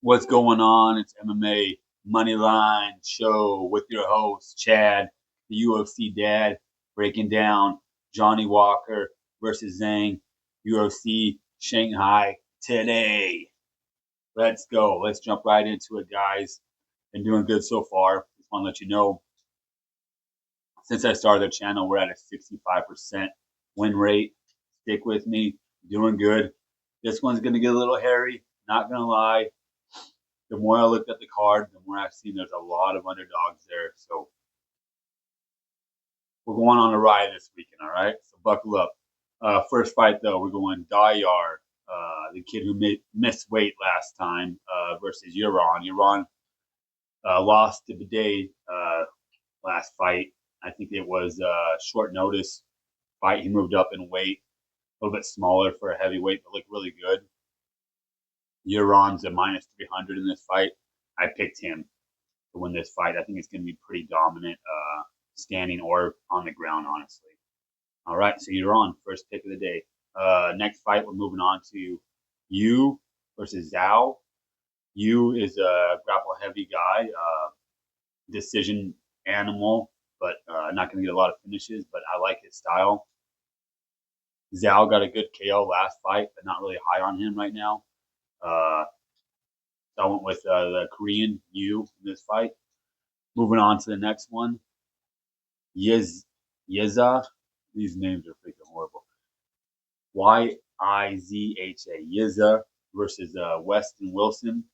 What's going on? It's MMA Moneyline show with your host, Chad, the UFC dad, breaking down Johnny Walker versus Zhang, UFC Shanghai today. Let's go. Let's jump right into it, guys. Been doing good so far. Just want to let you know, since I started the channel, we're at a 65% win rate. Stick with me. Doing good. This one's going to get a little hairy. Not going to lie. The more I looked at the card, the more I've seen there's a lot of underdogs there. So we're going on a ride this weekend, all right? So buckle up. First fight, though, we're going Dayar, the kid who missed weight last time, versus Euron. Euron lost to Bidet last fight. I think it was short notice fight. He moved up in weight, a little bit smaller for a heavyweight, but looked really good. Euron's a minus 300 in this fight. I picked him to win this fight. I think it's going to be pretty dominant, standing or on the ground, honestly. All right, so you're on first pick of the day. Next fight, we're moving on to Yu versus Zhao. Yu is a grapple heavy guy, decision animal, but not going to get a lot of finishes. But I like his style. Zhao got a good KO last fight, but not really high on him right now. So I went with the Korean Yu in this fight. Moving on to the next one. Yeza. These names are freaking horrible. Yizha. Yeza versus Weston Wilson.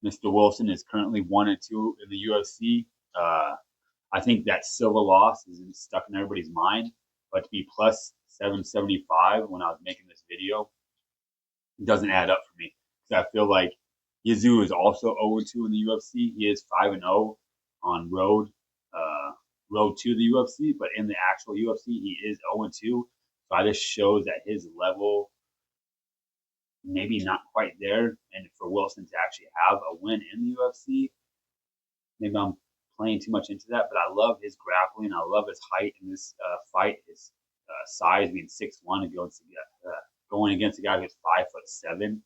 Mr. Wilson is currently 1-2 in the UFC. I think that Silva loss is stuck in everybody's mind. But to be plus 775 when I was making this video, it doesn't add up for me. Because I feel like Yizu is also 0-2 in the UFC. He is 5-0 on road to the UFC, but in the actual UFC, he is 0-2. So this shows that his level maybe not quite there. And for Wilson to actually have a win in the UFC, maybe I'm playing too much into that. But I love his grappling. I love his height in this fight. His size being 6'1" and going against a guy who's 5'7".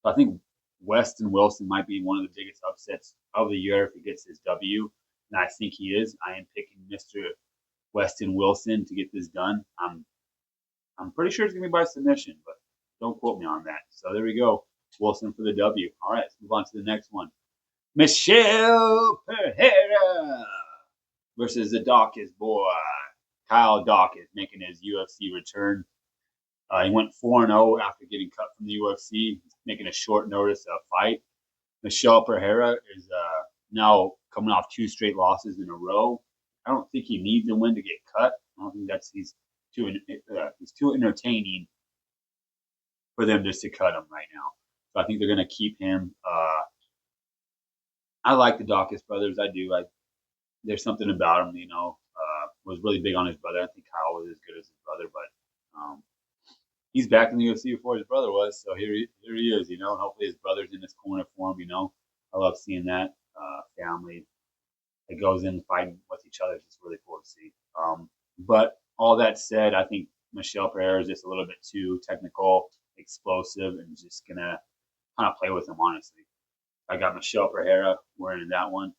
So I think Weston Wilson might be one of the biggest upsets of the year if he gets his W. And I think he is. I am picking Mr. Weston Wilson to get this done. I'm pretty sure it's going to be by submission, but don't quote me on that. So there we go. Wilson for the W. All right, let's move on to the next one. Michelle Pereira versus the Dawkins boy. Kyle Dawkins making his UFC return. He went 4-0 after getting cut from the UFC, making a short notice fight. Michelle Pereira is now coming off 2 straight losses in a row. I don't think he needs a win to get cut. I don't think he's too entertaining for them just to cut him right now. So I think they're going to keep him. I like the Dawkins brothers. I do. There's something about him, was really big on his brother. I think Kyle was as good as his brother, but he's back in the UFC before his brother was. So here he is, and hopefully his brother's in this corner for him, I love seeing that family that goes in fighting with each other. It's just really cool to see. But all that said, I think Michelle Pereira is just a little bit too technical, explosive, and just going to kind of play with him, honestly. I got Michelle Pereira winning that one.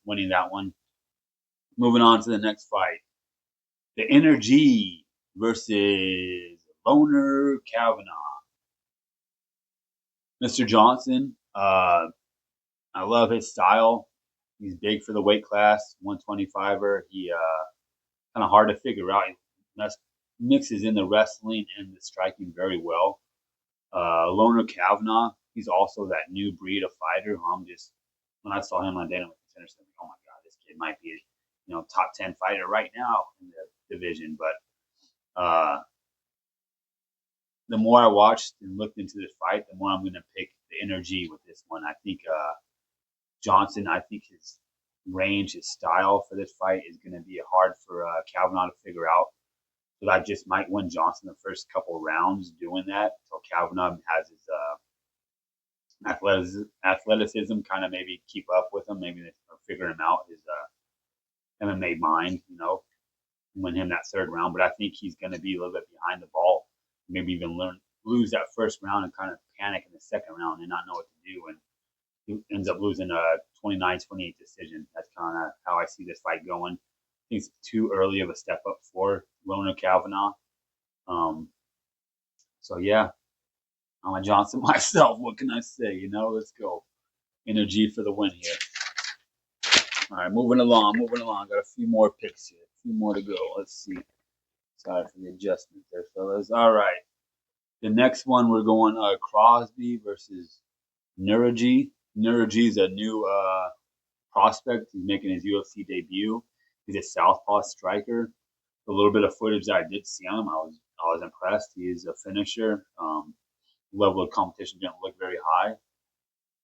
Moving on to the next fight. The Energy versus Loner Kavanaugh. Mr. Johnson, I love his style. He's big for the weight class, 125er. He kind of hard to figure out. He mixes in the wrestling and the striking very well. Loner Kavanaugh, he's also that new breed of fighter. When I saw him on Dana with the Center, oh my God, this kid might be top 10 fighter right now in the division. But the more I watched and looked into this fight, the more I'm going to pick the Energy with this one. I think Johnson, his range, his style for this fight is going to be hard for Kavanaugh to figure out. But I just might win Johnson the first couple rounds doing that until Kavanaugh has his athleticism kind of maybe keep up with him, maybe figure him out, his MMA mind, win him that third round. But I think he's going to be a little bit behind the ball, maybe even lose that first round and kind of panic in the second round and not know what to do. And He ends up losing a 29-28 decision. That's kind of how I see this fight going. I think it's too early of a step up for Lona Kavanaugh. Um, so yeah, I'm a Johnson myself. What can I say? Let's go. Energy for the win here. All right, moving along, moving along. Got a few more picks here, a few more to go. Let's see. Sorry for the adjustment there, fellas. All right, the next one we're going Crosby versus Nurji. Nurji's a new prospect. He's making his UFC debut. He's a southpaw striker. A little bit of footage that I did see on him, I was impressed. He is a finisher. Level of competition didn't look very high.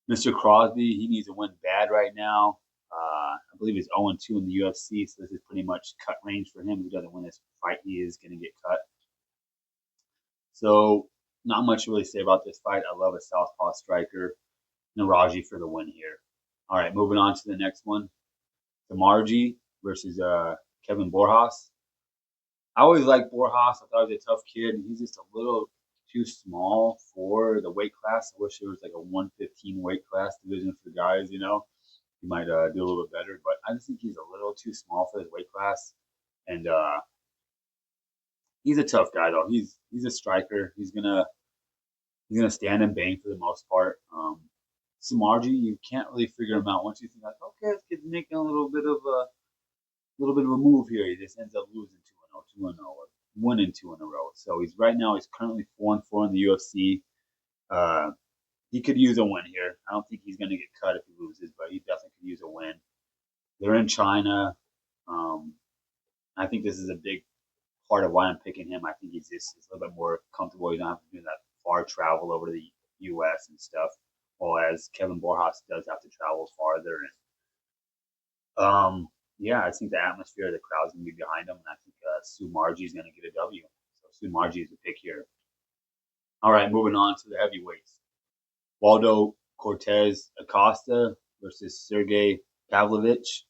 Mr. Crosby, he needs a win bad right now. I believe he's 0-2 in the UFC, so this is pretty much cut range for him. If he doesn't win this fight, he is going to get cut. So, not much to really say about this fight. I love a southpaw striker. Naraji for the win here. All right, moving on to the next one. Demarji versus Kevin Borjas. I always liked Borjas. I thought he was a tough kid. He's just a little too small for the weight class. I wish there was like a 115 weight class division for guys. He might do a little bit better, but I just think he's a little too small for his weight class. And he's a tough guy though. He's a striker. He's gonna stand and bang for the most part. Samarji, you can't really figure him out once you think like, okay, this kid's making a little bit of a move here. He just ends up losing 2-0, 2-0, or 1-2 in a row. So he's currently 4-4 in the UFC. He could use a win here. I don't think he's going to get cut if he loses, but he definitely could use a win. They're in China. I think this is a big part of why I'm picking him. I think he's a little bit more comfortable. He don't have to do that far travel over to the U.S. and stuff, while as Kevin Borjas does have to travel farther. Yeah, I think the atmosphere of the crowd's going to be behind him, and I think Sue Margie is going to get a W. So Sue Margie is the pick here. All right, moving on to the heavyweights. Waldo Cortez Acosta versus Sergey Pavlovich.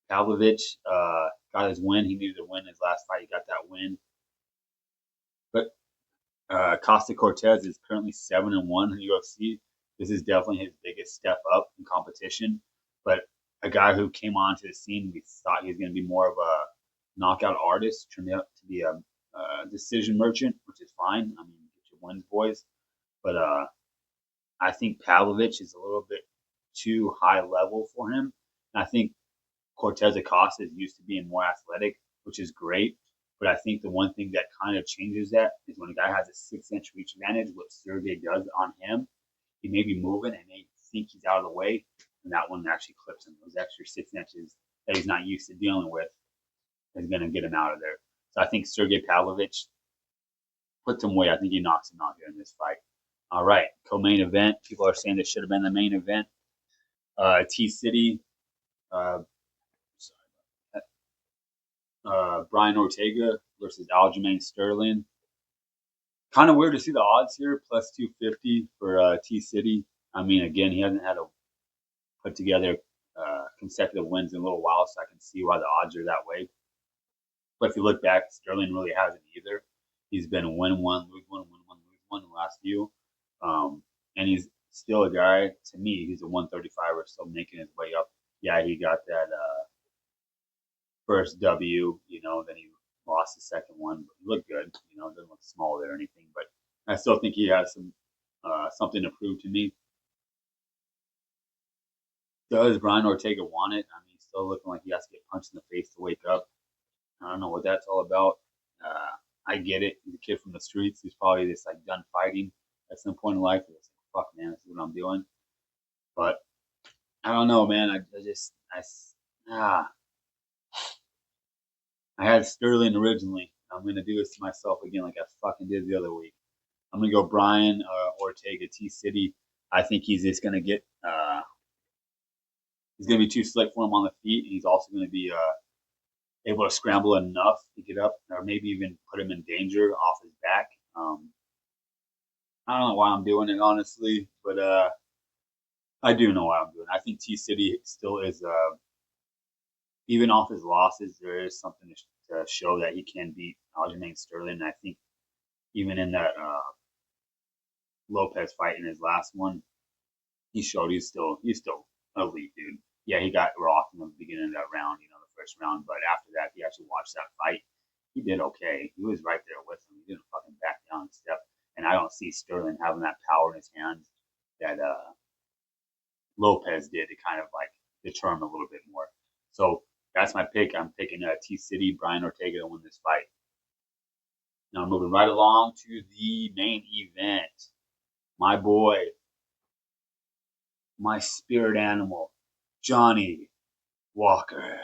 Pavlovich got his win. He needed to win his last fight. He got that win. But Acosta Cortez is currently 7-1 in the UFC. This is definitely his biggest step up in competition. But a guy who came onto the scene, we thought he was going to be more of a knockout artist, turned out to be a decision merchant, which is fine. I mean, get your wins, boys. But I think Pavlovich is a little bit too high level for him. And I think Cortez Acosta is used to being more athletic, which is great. But I think the one thing that kind of changes that is when a guy has a 6-inch reach advantage, what Sergey does on him, he may be moving and may think he's out of the way, and that one actually clips him. Those extra 6 inches that he's not used to dealing with is going to get him out of there. So I think Sergey Pavlovich puts him away. I think he knocks him out here in this fight. All right, co-main event. People are saying this should have been the main event. T-City, Brian Ortega versus Aljamain Sterling. Kind of weird to see the odds here, plus 250 for T-City. I mean, again, he hasn't had to put together consecutive wins in a little while, so I can see why the odds are that way. But if you look back, Sterling really hasn't either. He's been win one, lose one, win one, lose one in the last few. And he's still a guy, to me, he's a 135er, still making his way up. Yeah, he got that first W, then he lost the second one, but he looked good, doesn't look small there or anything, but I still think he has something to prove to me. Does Brian Ortega want it? I mean, he's still looking like he has to get punched in the face to wake up. I don't know what that's all about. I get it. He's a kid from the streets. He's probably just like done fighting at some point in life. He's like, fuck, man, this is what I'm doing. But I don't know, man. I had Sterling originally. I'm gonna do this to myself again, like I fucking did the other week. I'm gonna go Brian Ortega T-City. I think he's just gonna get. He's gonna be too slick for him on the feet. He's also gonna be able to scramble enough to get up, or maybe even put him in danger off his back. I don't know why I'm doing it honestly, but I do know why I'm doing it. I think T-City still is. Even off his losses, there is something to show that he can beat Aljamain Sterling. I think even in that Lopez fight in his last one, he showed he's still elite, dude. Yeah, he got rocked in the beginning of that round, the first round, but after that, he actually watched that fight. He did okay. He was right there with him. He didn't fucking back down and step. And I don't see Sterling having that power in his hands that Lopez did to kind of like deter him a little bit more. So that's my pick. I'm picking T City, Brian Ortega to win this fight. Now moving right along to the main event. My boy, my spirit animal, Johnny Walker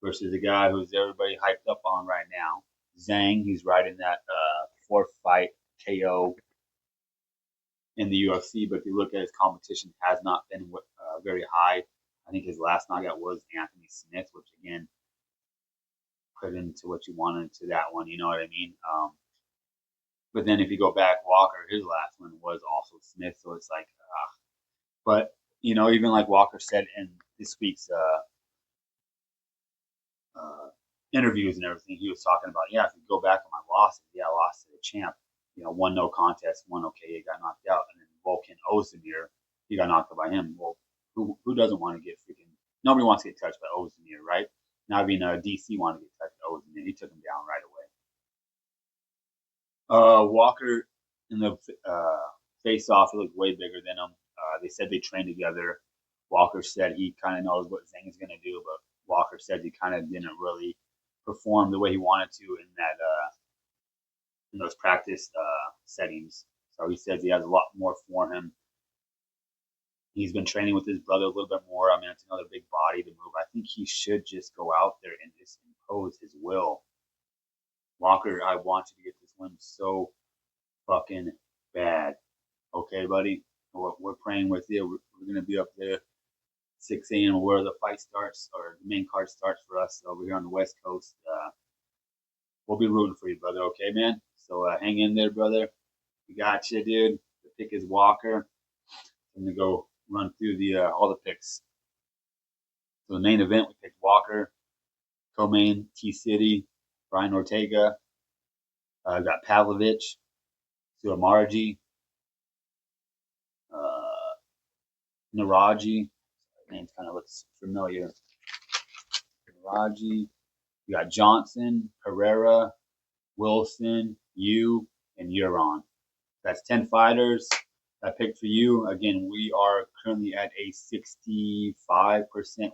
versus a guy who's everybody hyped up on right now, Zhang. He's riding that fourth fight KO in the UFC, but if you look at his competition, has not been very high. I think his last knockout was Anthony Smith, which again put into what you wanted into that one. You know what I mean? But then if you go back, Walker, his last one was also Smith, so it's like, but even like Walker said in this week's interviews and everything, he was talking about, yeah, if you go back on my losses, yeah, I lost to the champ, one no contest, one okay, he got knocked out, and then Volkan Ozdemir, he got knocked out by him. Well, who doesn't want to get freaking? Nobody wants to get touched by Ozdemir, right? Now, I mean, DC wanted to get touched by Ozdemir, he took him down right away. Walker in the face-off, he looked way bigger than him. They said they trained together. Walker said he kind of knows what Zhang is going to do, but Walker said he kind of didn't really perform the way he wanted to in those practice settings. So he says he has a lot more for him. He's been training with his brother a little bit more. I mean, it's another big body to move. I think he should just go out there and just impose his will. Walker, I want you to get this win so fucking bad. Okay, buddy? We're praying with you. We're going to be up there 6 a.m. where the fight starts, or the main card starts for us over here on the West Coast. We'll be rooting for you, brother. Okay, man? So hang in there, brother. We got you, dude. The pick is Walker. I'm going to go run through the all the picks. So the main event, we picked Walker. Co-main, T-City, Brian Ortega. Got Pavlovich, Suamarji, Naraji. Name kind of looks familiar. Naraji. You got Johnson, Pereira, Wilson, you, and Euron. That's 10 fighters. I picked for you. Again, we are currently at a 65%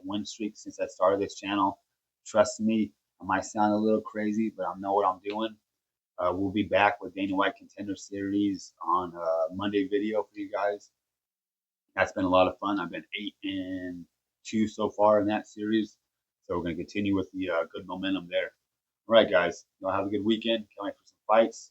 win streak since I started this channel. Trust me, I might sound a little crazy, but I know what I'm doing. We'll be back with Dana White Contender Series on Monday video for you guys. That's been a lot of fun. I've been 8-2 so far in that series. So we're going to continue with the good momentum there. All right, guys. Y'all have a good weekend. Can't wait for some fights.